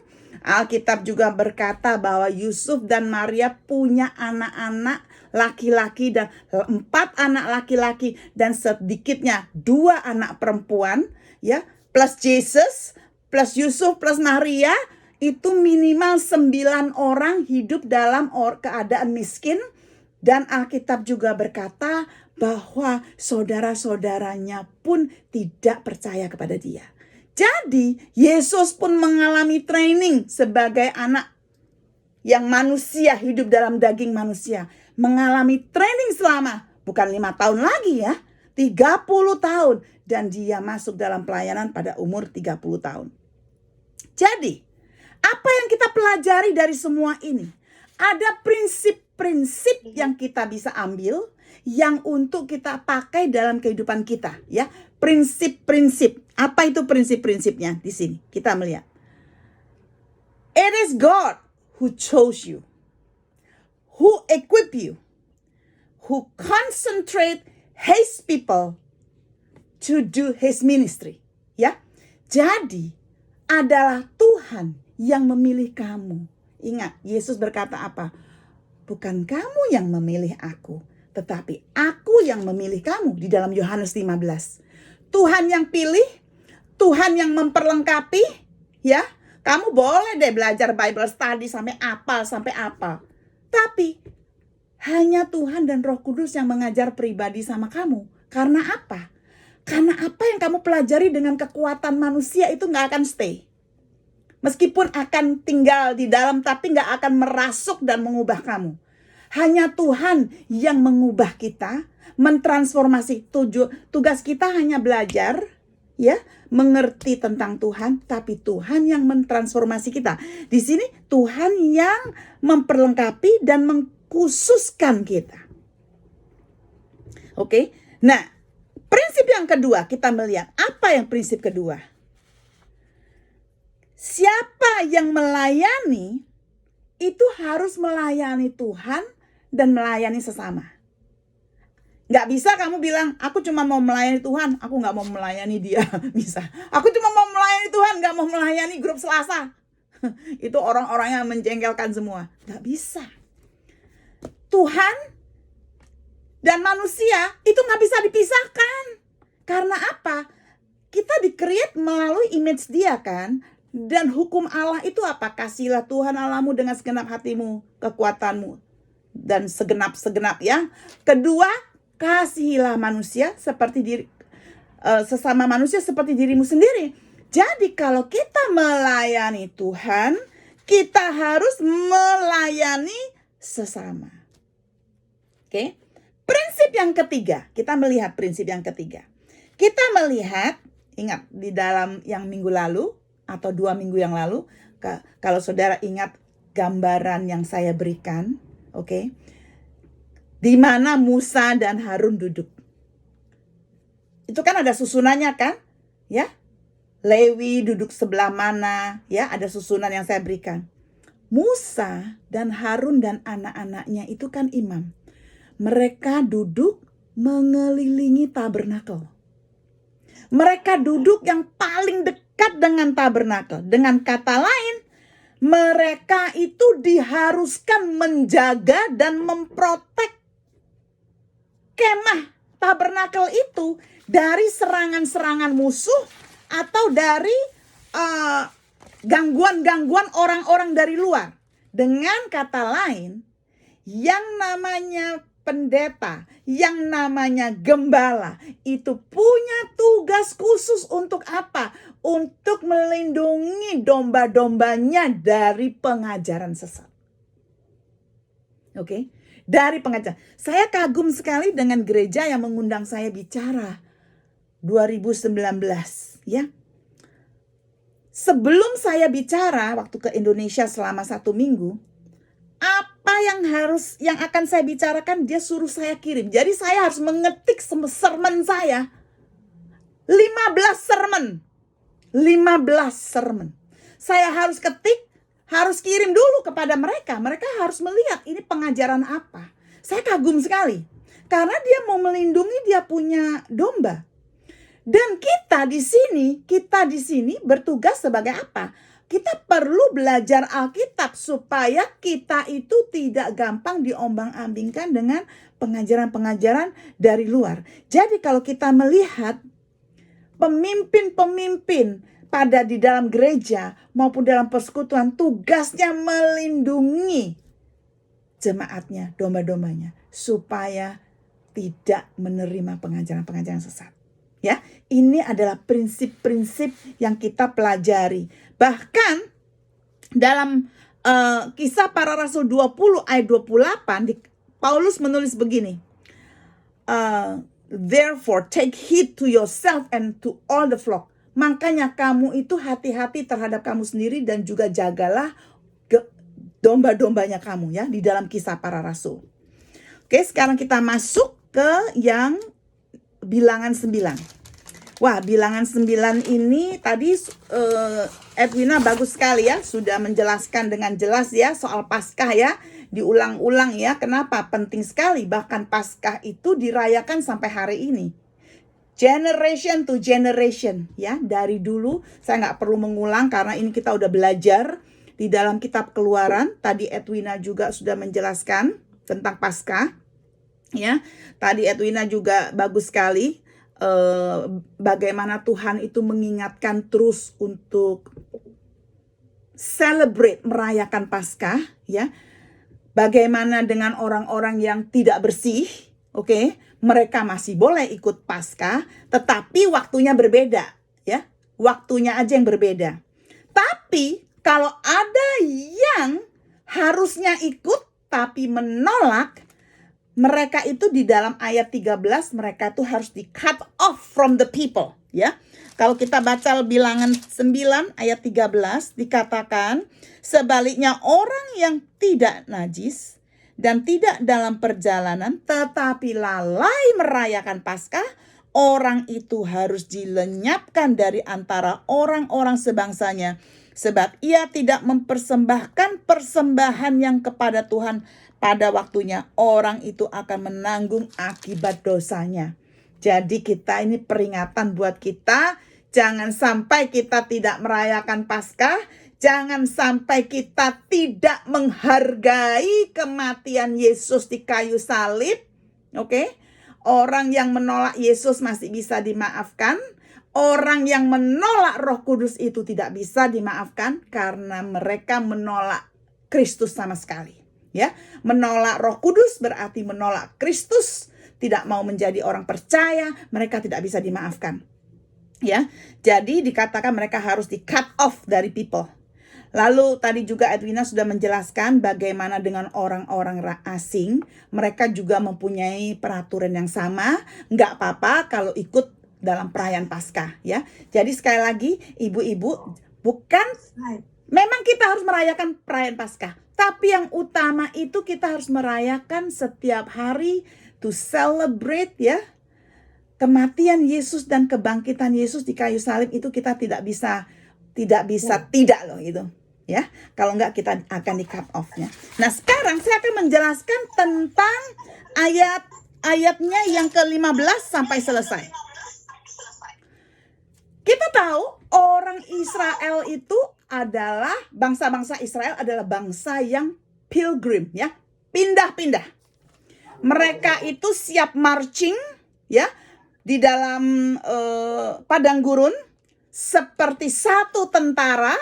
Alkitab juga berkata bahwa Yusuf dan Maria punya anak-anak laki-laki dan 4 anak laki-laki dan sedikitnya 2 anak perempuan, ya, plus Yesus, plus Yusuf, plus Maria, itu minimal 9 orang hidup dalam keadaan miskin. Dan Alkitab juga berkata bahwa saudara-saudaranya pun tidak percaya kepada dia. Jadi Yesus pun mengalami training sebagai anak yang manusia, hidup dalam daging manusia. Mengalami training selama bukan 5 tahun lagi ya, 30 tahun. Dan dia masuk dalam pelayanan pada umur 30 tahun. Jadi apa yang kita pelajari dari semua ini? Ada prinsip-prinsip yang kita bisa ambil yang untuk kita pakai dalam kehidupan kita, ya. Prinsip-prinsip. Apa itu prinsip-prinsipnya di sini? Kita melihat. It is God who chose you, who equip you, who concentrate his people to do his ministry, ya. Jadi adalah Tuhan yang memilih kamu. Ingat, Yesus berkata apa? Bukan kamu yang memilih aku, tetapi aku yang memilih kamu di dalam Yohanes 15. Tuhan yang pilih, Tuhan yang memperlengkapi, ya. Kamu boleh deh belajar Bible study sampai apa. Tapi hanya Tuhan dan Roh Kudus yang mengajar pribadi sama kamu. Karena apa? Karena apa yang kamu pelajari dengan kekuatan manusia itu gak akan stay. Meskipun akan tinggal di dalam, tapi gak akan merasuk dan mengubah kamu. Hanya Tuhan yang mengubah kita, mentransformasi. Tugas kita hanya belajar, ya, mengerti tentang Tuhan, tapi Tuhan yang mentransformasi kita. Di sini Tuhan yang memperlengkapi dan mengkhususkan kita. Oke. Nah, prinsip yang kedua, kita melihat apa yang prinsip kedua? Siapa yang melayani itu harus melayani Tuhan dan melayani sesama. Gak bisa kamu bilang, aku cuma mau melayani Tuhan, aku gak mau melayani dia. Bisa. Aku cuma mau melayani Tuhan, gak mau melayani grup Selasa. Itu orang-orang yang menjengkelkan semua. Gak bisa. Tuhan dan manusia itu gak bisa dipisahkan. Karena apa? Kita di-create melalui image dia kan. Dan hukum Allah itu apa? Kasihilah Tuhan Allahmu dengan segenap hatimu, kekuatanmu, dan segenap-segenap, ya. Kedua, kasihilah manusia seperti sesama manusia seperti dirimu sendiri. Jadi kalau kita melayani Tuhan, kita harus melayani sesama. Oke. Prinsip yang ketiga, kita melihat prinsip yang ketiga. Kita melihat, ingat di dalam yang minggu lalu atau 2 minggu yang lalu, kalau saudara ingat gambaran yang saya berikan, oke, di mana Musa dan Harun duduk. Itu kan ada susunannya kan, ya. Lewi duduk sebelah mana, ya, ada susunan yang saya berikan. Musa dan Harun dan anak-anaknya itu kan imam. Mereka duduk mengelilingi tabernakel. Mereka duduk yang paling dekat dengan tabernakel. Dengan kata lain, mereka itu diharuskan menjaga dan memprotek kemah tabernakel itu dari serangan-serangan musuh atau dari gangguan-gangguan orang-orang dari luar. Dengan kata lain, yang namanya pendeta, yang namanya gembala itu punya tugas khusus untuk apa? Untuk melindungi domba-dombanya dari pengajaran sesat. Oke, dari pengajaran. Saya kagum sekali dengan gereja yang mengundang saya bicara 2019, ya. Sebelum saya bicara waktu ke Indonesia selama 1 minggu, apa yang akan saya bicarakan dia suruh saya kirim. Jadi saya harus mengetik sermon saya. 15 sermon. Saya harus ketik, harus kirim dulu kepada mereka. Mereka harus melihat ini pengajaran apa. Saya kagum sekali. Karena dia mau melindungi dia punya domba. Dan kita di sini bertugas sebagai apa? kita perlu belajar Alkitab supaya kita itu tidak gampang diombang-ambingkan dengan pengajaran-pengajaran dari luar. Jadi kalau kita melihat pemimpin-pemimpin pada di dalam gereja maupun dalam persekutuan, tugasnya melindungi jemaatnya, domba-dombanya, supaya tidak menerima pengajaran-pengajaran sesat. Ya, ini adalah prinsip-prinsip yang kita pelajari. Bahkan dalam Kisah Para Rasul 20 ayat 28, Paulus menulis begini. Therefore take heed to yourself and to all the flock. Makanya kamu itu hati-hati terhadap kamu sendiri dan juga jagalah domba-dombanya kamu, ya, di dalam Kisah Para Rasul. Oke, sekarang kita masuk ke yang Bilangan 9. Wah, Bilangan 9 ini tadi Edwina bagus sekali ya, sudah menjelaskan dengan jelas ya soal Paskah ya, diulang-ulang ya. Kenapa penting sekali, bahkan Paskah itu dirayakan sampai hari ini, generation to generation ya, dari dulu. Saya nggak perlu mengulang karena ini kita udah belajar di dalam kitab Keluaran. Tadi Edwina juga sudah menjelaskan tentang Paskah ya. Tadi Edwina juga bagus sekali bagaimana Tuhan itu mengingatkan terus untuk celebrate, merayakan Paskah ya. Bagaimana dengan orang-orang yang tidak bersih, oke? Mereka masih boleh ikut Paskah, tetapi waktunya berbeda ya. Waktunya aja yang berbeda. Tapi kalau ada yang harusnya ikut tapi menolak, mereka itu di dalam ayat 13, mereka itu harus di cut off from the people ya. Kalau kita baca Bilangan 9 ayat 13 dikatakan, sebaliknya orang yang tidak najis dan tidak dalam perjalanan tetapi lalai merayakan Paskah, orang itu harus dilenyapkan dari antara orang-orang sebangsanya, sebab ia tidak mempersembahkan persembahan yang kepada Tuhan pada waktunya. Orang itu akan menanggung akibat dosanya. Jadi kita ini peringatan buat kita, jangan sampai kita tidak merayakan Paskah, jangan sampai kita tidak menghargai kematian Yesus di kayu salib. Oke? Orang yang menolak Yesus masih bisa dimaafkan. Orang yang menolak Roh Kudus itu tidak bisa dimaafkan karena mereka menolak Kristus sama sekali. Ya, menolak Roh Kudus berarti menolak Kristus, tidak mau menjadi orang percaya, mereka tidak bisa dimaafkan. Ya, jadi dikatakan mereka harus di cut off dari people. Lalu tadi juga Edwina sudah menjelaskan bagaimana dengan orang-orang asing, mereka juga mempunyai peraturan yang sama, nggak apa-apa kalau ikut dalam perayaan Paskah ya. Jadi sekali lagi ibu-ibu, bukan memang kita harus merayakan perayaan Paskah, tapi yang utama itu kita harus merayakan setiap hari to celebrate ya kematian Yesus dan kebangkitan Yesus di kayu salib. Itu kita tidak bisa tidak loh itu ya. Kalau enggak kita akan di cut off-nya. Nah, sekarang saya akan menjelaskan tentang ayatnya yang ke-15 sampai selesai. Kita tahu orang Israel itu adalah bangsa-bangsa Israel adalah bangsa yang pilgrim ya, pindah-pindah. Mereka itu siap marching ya di dalam padang gurun seperti satu tentara.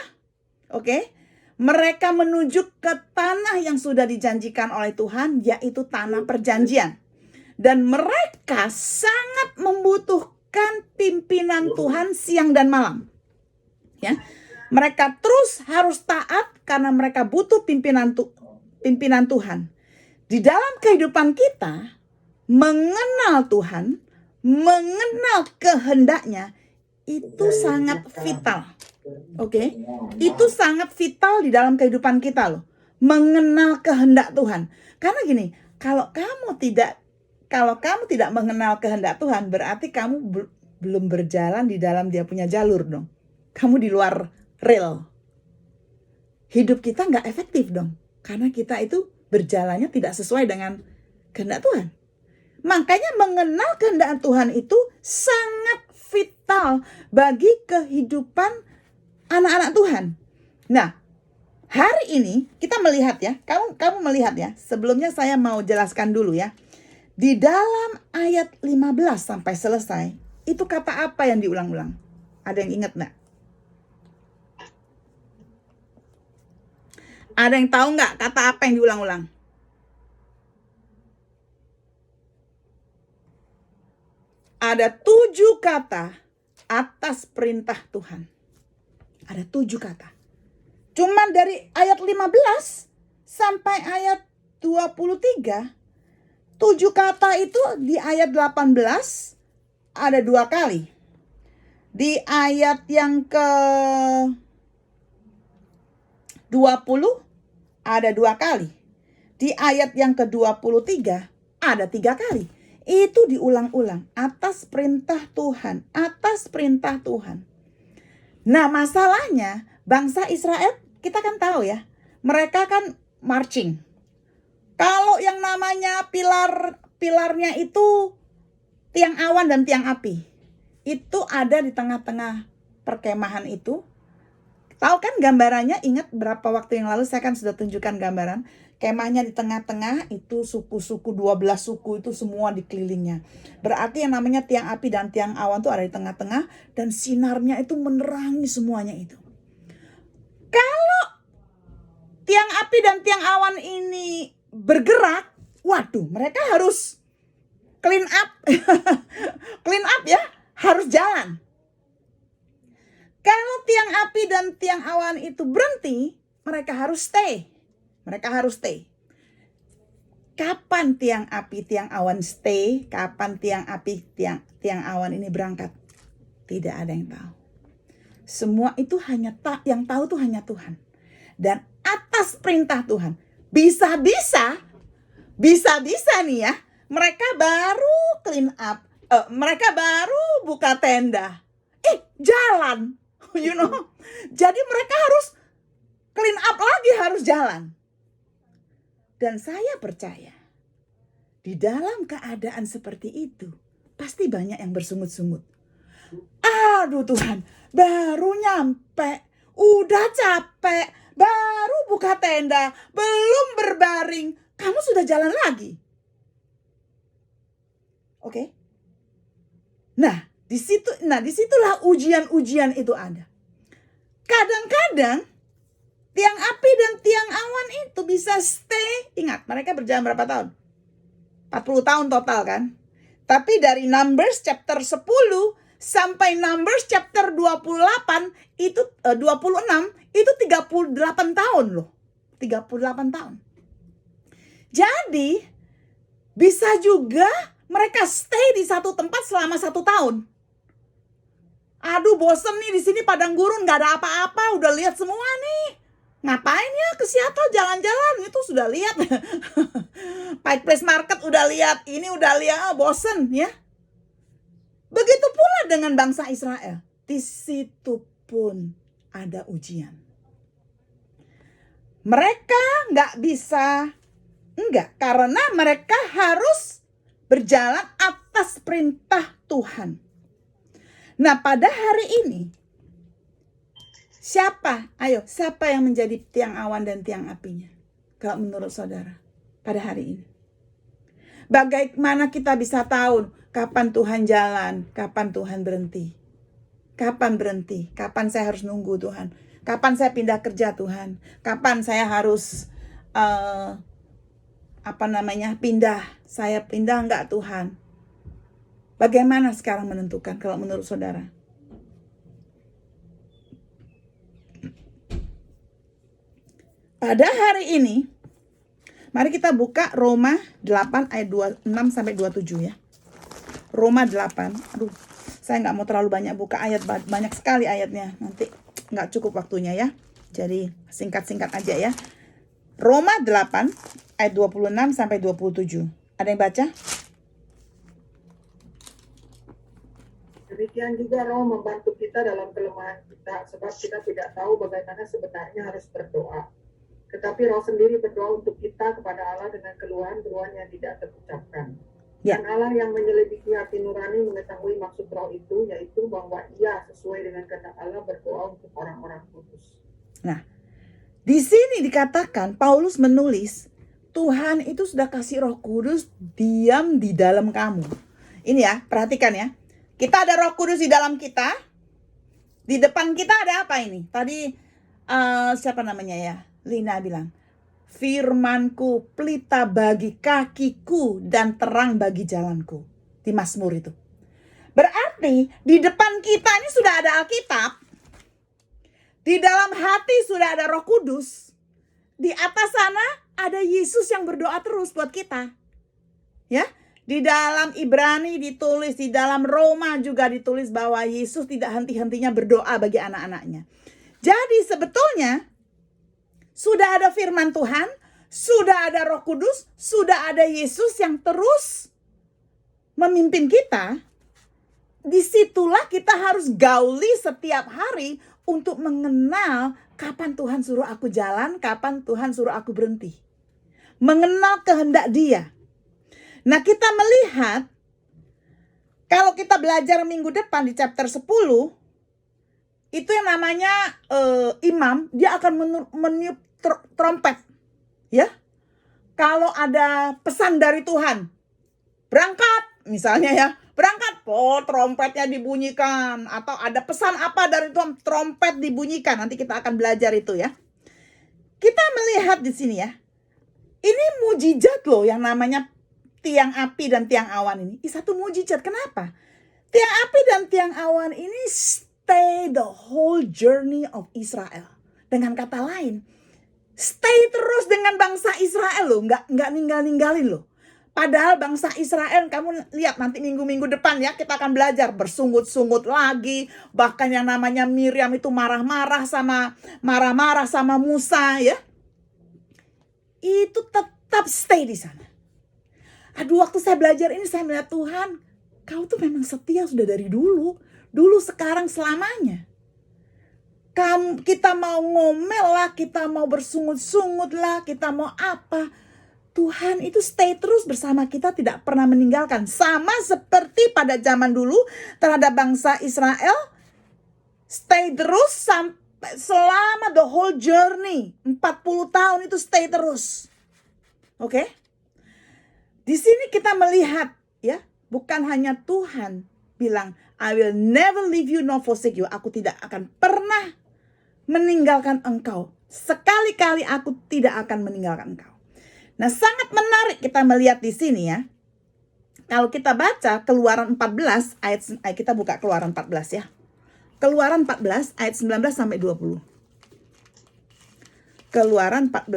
Oke. Mereka menuju ke tanah yang sudah dijanjikan oleh Tuhan, yaitu tanah perjanjian. Dan mereka sangat membutuhkan pimpinan Tuhan siang dan malam. Ya. Mereka terus harus taat karena mereka butuh pimpinan Tuhan. Di dalam kehidupan kita, mengenal Tuhan, mengenal kehendaknya, itu sangat vital. Oke? Itu sangat vital di dalam kehidupan kita loh. Mengenal kehendak Tuhan. Karena gini, kalau kamu tidak mengenal kehendak Tuhan, berarti kamu belum berjalan di dalam Dia punya jalur dong. Kamu di luar real. Hidup kita nggak efektif dong. Karena kita itu berjalannya tidak sesuai dengan kehendak Tuhan. Makanya mengenal kehendak Tuhan itu sangat vital bagi kehidupan anak-anak Tuhan. Nah, hari ini kita melihat ya, kamu melihat ya. Sebelumnya saya mau jelaskan dulu ya. Di dalam ayat 15 sampai selesai, itu kata apa yang diulang-ulang? Ada yang ingat nggak? Ada yang tahu nggak kata apa yang diulang-ulang? Ada 7 kata atas perintah Tuhan. Ada 7 kata. Cuman dari ayat 15 sampai ayat 23, 7 kata itu di ayat 18 ada 2 kali. Di ayat yang ke 20 ada 2 kali. Di ayat yang ke 23 ada 3 kali. Itu diulang-ulang atas perintah Tuhan, atas perintah Tuhan. Nah, masalahnya bangsa Israel kita kan tahu ya, mereka kan marching. Kalau yang namanya pilarnya itu tiang awan dan tiang api, itu ada di tengah-tengah perkemahan itu. Tahu kan gambarannya? Ingat berapa waktu yang lalu saya kan sudah tunjukkan gambaran. Kemahnya di tengah-tengah, itu suku-suku 12 suku itu semua dikelilingnya. Berarti yang namanya tiang api dan tiang awan itu ada di tengah-tengah, dan sinarnya itu menerangi semuanya itu. Kalau tiang api dan tiang awan ini bergerak, waduh, mereka harus clean up. Clean up ya, harus jalan. Kalau tiang api dan tiang awan itu berhenti, mereka harus stay. Mereka harus stay. Kapan tiang api, tiang awan stay? Kapan tiang api, tiang awan ini berangkat? Tidak ada yang tahu. Semua itu hanya yang tahu tuh hanya Tuhan. Dan atas perintah Tuhan, bisa-bisa nih ya, mereka baru clean up, mereka baru buka tenda, jalan, you know. Jadi mereka harus clean up lagi, harus jalan. Dan saya percaya, di dalam keadaan seperti itu, pasti banyak yang bersungut-sungut. Aduh Tuhan, baru nyampe, udah capek, baru buka tenda, belum berbaring, kamu sudah jalan lagi. Oke? Nah, disitulah ujian-ujian itu ada. Kadang-kadang tiang api dan tiang awan itu bisa stay. Ingat, mereka berjalan berapa tahun? 40 tahun total kan? Tapi dari Numbers chapter 10 sampai Numbers chapter 28 itu 26 itu 38 tahun loh. 38 tahun. Jadi bisa juga mereka stay di satu tempat selama 1 tahun. Aduh, bosen nih di sini padang gurun, nggak ada apa-apa, udah lihat semua nih. Ngapain ya ke Seattle jalan-jalan, itu sudah lihat. Pike Place Market udah lihat, ini udah lihat, bosen ya. Begitu pula dengan bangsa Israel. Di situ pun ada ujian. Mereka nggak bisa, karena mereka harus berjalan atas perintah Tuhan. Nah, pada hari ini, siapa yang menjadi tiang awan dan tiang apinya? Kalau menurut saudara, pada hari ini. Bagaimana kita bisa tahu kapan Tuhan jalan, kapan Tuhan berhenti? Kapan berhenti? Kapan saya harus nunggu Tuhan? Kapan saya pindah kerja Tuhan? Kapan saya harus pindah? Saya pindah enggak Tuhan? Bagaimana sekarang menentukan kalau menurut saudara? Pada hari ini, mari kita buka Roma 8 ayat 26 sampai 27 ya. Roma 8. Aduh, saya nggak mau terlalu banyak buka ayat, banyak sekali ayatnya. Nanti nggak cukup waktunya ya. Jadi singkat-singkat aja ya. Roma 8 ayat 26 sampai 27. Ada yang baca? Demikian juga Roh membantu kita dalam kelemahan kita, sebab kita tidak tahu bagaimana sebenarnya harus berdoa. Tetapi Roh sendiri berdoa untuk kita kepada Allah dengan keluhan-keluhan yang tidak terucapkan. Ya. Dan Allah yang menyelidiki hati nurani mengetahui maksud Roh itu, yaitu bahwa Ia sesuai dengan kehendak Allah berdoa untuk orang-orang kudus. Nah, Di sini dikatakan Paulus menulis, Tuhan itu sudah kasih Roh Kudus diam di dalam kamu. Ini ya, perhatikan ya. Kita ada Roh Kudus di dalam kita. Di depan kita ada apa ini? Tadi siapa namanya ya? Lina bilang, firmanku pelita bagi kakiku dan terang bagi jalanku. Di Mazmur itu. Berarti di depan kita ini sudah ada Alkitab. Di dalam hati sudah ada Roh Kudus. Di atas sana ada Yesus yang berdoa terus buat kita. Ya, di dalam Ibrani ditulis, di dalam Roma juga ditulis bahwa Yesus tidak henti-hentinya berdoa bagi anak-anaknya. Jadi sebetulnya sudah ada firman Tuhan, sudah ada Roh Kudus, sudah ada Yesus yang terus memimpin kita. Disitulah kita harus gauli setiap hari untuk mengenal kapan Tuhan suruh aku jalan, kapan Tuhan suruh aku berhenti. Mengenal kehendak Dia. Nah, kita melihat kalau kita belajar minggu depan di chapter 10, itu yang namanya imam, dia akan meniup trompet. Ya. Kalau ada pesan dari Tuhan, berangkat misalnya ya. Berangkat, trompetnya dibunyikan. Atau ada pesan apa dari Tuhan, trompet dibunyikan. Nanti kita akan belajar itu ya. Kita melihat di sini ya. Ini mujizat loh yang namanya tiang api dan tiang awan ini. Ini satu mujizat. Kenapa? Tiang api dan tiang awan ini stay the whole journey of Israel. Dengan kata lain, stay terus dengan bangsa Israel loh. Nggak ninggalin loh. Padahal bangsa Israel, kamu lihat nanti minggu-minggu depan ya, kita akan belajar bersungut-sungut lagi. Bahkan yang namanya Miriam itu marah-marah sama Musa ya. Itu tetap stay di sana. Aduh, waktu saya belajar ini saya melihat Tuhan, kau tuh memang setia sudah dari dulu. Dulu, sekarang, selamanya. Kita mau ngomel lah, kita mau bersungut-sungut lah, kita mau apa. Tuhan itu stay terus bersama kita, tidak pernah meninggalkan. Sama seperti pada zaman dulu terhadap bangsa Israel. Stay terus sampai selama the whole journey. 40 tahun itu stay terus. Oke? Di sini kita melihat ya, bukan hanya Tuhan bilang, I will never leave you nor forsake you. Aku tidak akan pernah meninggalkan engkau. Sekali-kali aku tidak akan meninggalkan engkau. Nah, sangat menarik kita melihat di sini ya. Kalau kita baca Keluaran 14 ayat kita buka Keluaran 14 ya. Keluaran 14 ayat 19 sampai 20. Keluaran 14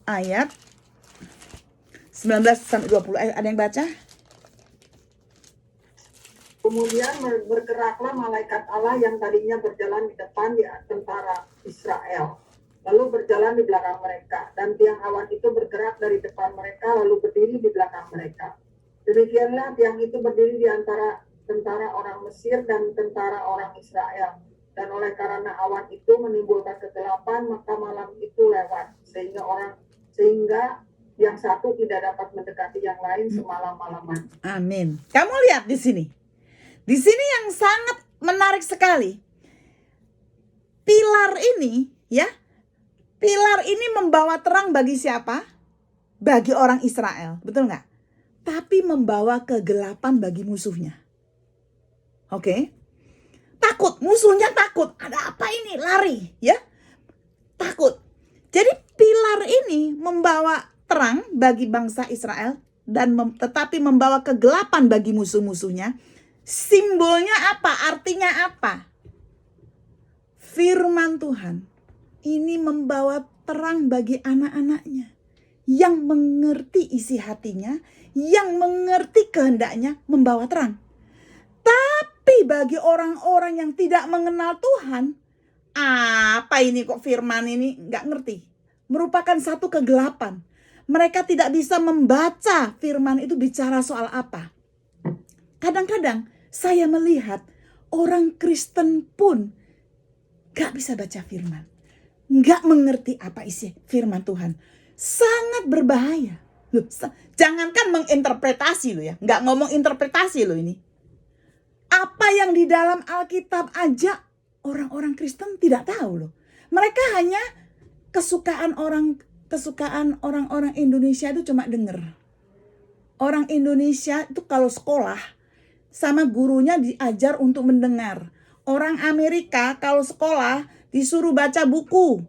ayat 19 sampai 20. Ada yang baca? Kemudian bergeraklah malaikat Allah yang tadinya berjalan di depan di tentara Israel, lalu berjalan di belakang mereka, dan tiang awan itu bergerak dari depan mereka lalu berdiri di belakang mereka. Demikianlah tiang itu berdiri di antara tentara orang Mesir dan tentara orang Israel. Dan oleh karena awan itu menimbulkan kegelapan, maka malam itu lewat sehingga yang satu tidak dapat mendekati yang lain semalam-malaman. Amin. Kamu lihat di sini. Di sini yang sangat menarik sekali. Pilar ini ya. Pilar ini membawa terang bagi siapa? Bagi orang Israel. Betul nggak? Tapi membawa kegelapan bagi musuhnya. Oke? Takut. Musuhnya takut. Ada apa ini? Lari. Ya? Takut. Jadi pilar ini membawa terang bagi bangsa Israel. Dan tetapi membawa kegelapan bagi musuh-musuhnya. Simbolnya apa? Artinya apa? Firman Tuhan ini membawa terang bagi anak-anaknya yang mengerti isi hatinya, yang mengerti kehendaknya, membawa terang. Tapi bagi orang-orang yang tidak mengenal Tuhan, apa ini kok firman ini nggak ngerti, merupakan satu kegelapan. Mereka tidak bisa membaca firman itu bicara soal apa. Kadang-kadang saya melihat orang Kristen pun gak bisa baca firman. Gak mengerti apa isi firman Tuhan. Sangat berbahaya. Loh, jangankan menginterpretasi loh ya. Gak ngomong interpretasi loh ini. Apa yang di dalam Alkitab aja orang-orang Kristen tidak tahu loh. Mereka hanya kesukaan orang-orang Indonesia itu cuma denger. Orang Indonesia itu kalau sekolah sama gurunya diajar untuk mendengar. Orang Amerika kalau sekolah disuruh baca buku.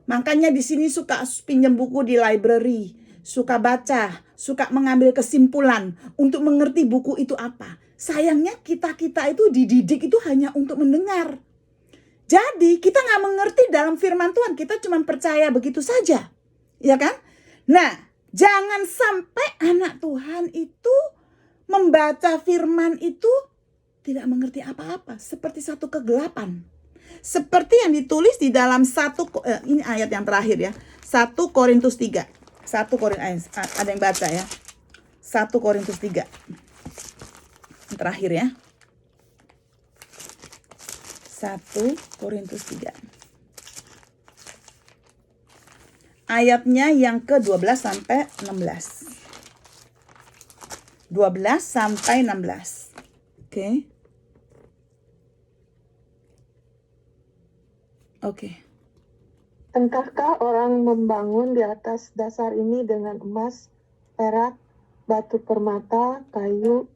Makanya di sini suka pinjam buku di library, suka baca, suka mengambil kesimpulan untuk mengerti buku itu apa. Sayangnya kita-kita itu dididik itu hanya untuk mendengar. Jadi kita nggak mengerti dalam firman Tuhan, kita cuma percaya begitu saja. Ya kan? Nah, jangan sampai anak Tuhan itu membaca firman itu tidak mengerti apa-apa, seperti satu kegelapan. Seperti yang ditulis di dalam ini ayat yang terakhir ya, 1 Korintus 3. 1 Korintus, ada yang baca ya. 1 Korintus 3. Yang terakhir ya. 1 Korintus 3. Ayatnya yang ke-12 sampai 16. 12 sampai 16. Oke. Oke. Entahkah orang membangun di atas dasar ini dengan emas, perak, batu permata, kayu,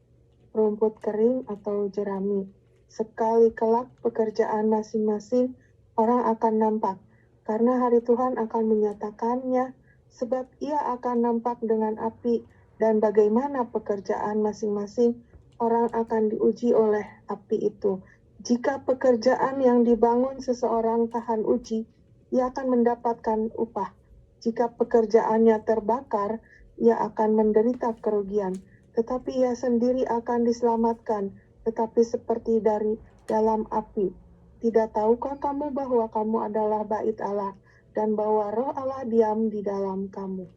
rumput kering, atau jerami? Sekali kelak pekerjaan masing-masing orang akan nampak, karena hari Tuhan akan menyatakannya, sebab ia akan nampak dengan api, dan bagaimana pekerjaan masing-masing orang akan diuji oleh api itu. Jika pekerjaan yang dibangun seseorang tahan uji, ia akan mendapatkan upah. Jika pekerjaannya terbakar, ia akan menderita kerugian. Tetapi ia sendiri akan diselamatkan, tetapi seperti dari dalam api. Tidak tahukah kamu bahwa kamu adalah bait Allah, dan bahwa roh Allah diam di dalam kamu?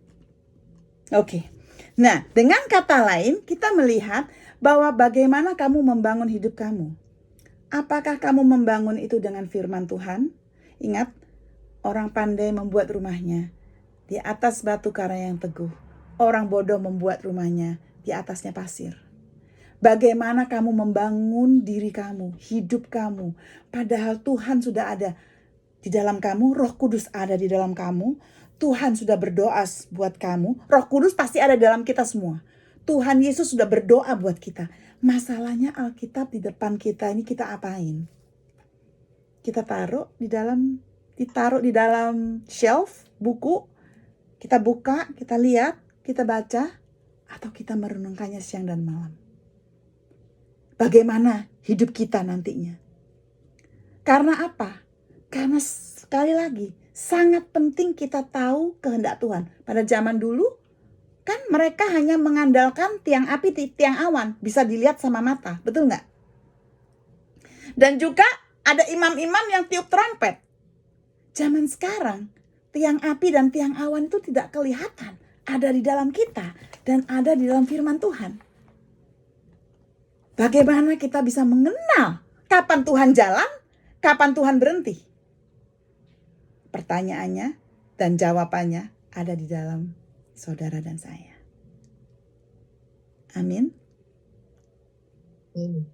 Oke. Nah, dengan kata lain, kita melihat bahwa bagaimana kamu membangun hidup kamu. Apakah kamu membangun itu dengan firman Tuhan? Ingat, orang pandai membuat rumahnya di atas batu karang yang teguh. Orang bodoh membuat rumahnya di atasnya pasir. Bagaimana kamu membangun diri kamu, hidup kamu, padahal Tuhan sudah ada di dalam kamu, Roh Kudus ada di dalam kamu, Tuhan sudah berdoa buat kamu, Roh Kudus pasti ada dalam kita semua. Tuhan Yesus sudah berdoa buat kita. Masalahnya Alkitab di depan kita ini kita apain? Kita ditaruh di dalam shelf buku, kita buka, kita lihat, kita baca, atau kita merenungkannya siang dan malam. Bagaimana hidup kita nantinya? Karena apa? Karena sekali lagi, sangat penting kita tahu kehendak Tuhan. Pada zaman dulu, kan mereka hanya mengandalkan tiang api, tiang awan. Bisa dilihat sama mata, betul nggak? Dan juga ada imam-imam yang tiup trompet. Zaman sekarang, tiang api dan tiang awan itu tidak kelihatan. Ada di dalam kita dan ada di dalam firman Tuhan. Bagaimana kita bisa mengenal kapan Tuhan jalan, kapan Tuhan berhenti? Pertanyaannya dan jawabannya ada di dalam saudara dan saya. Amin. Amin.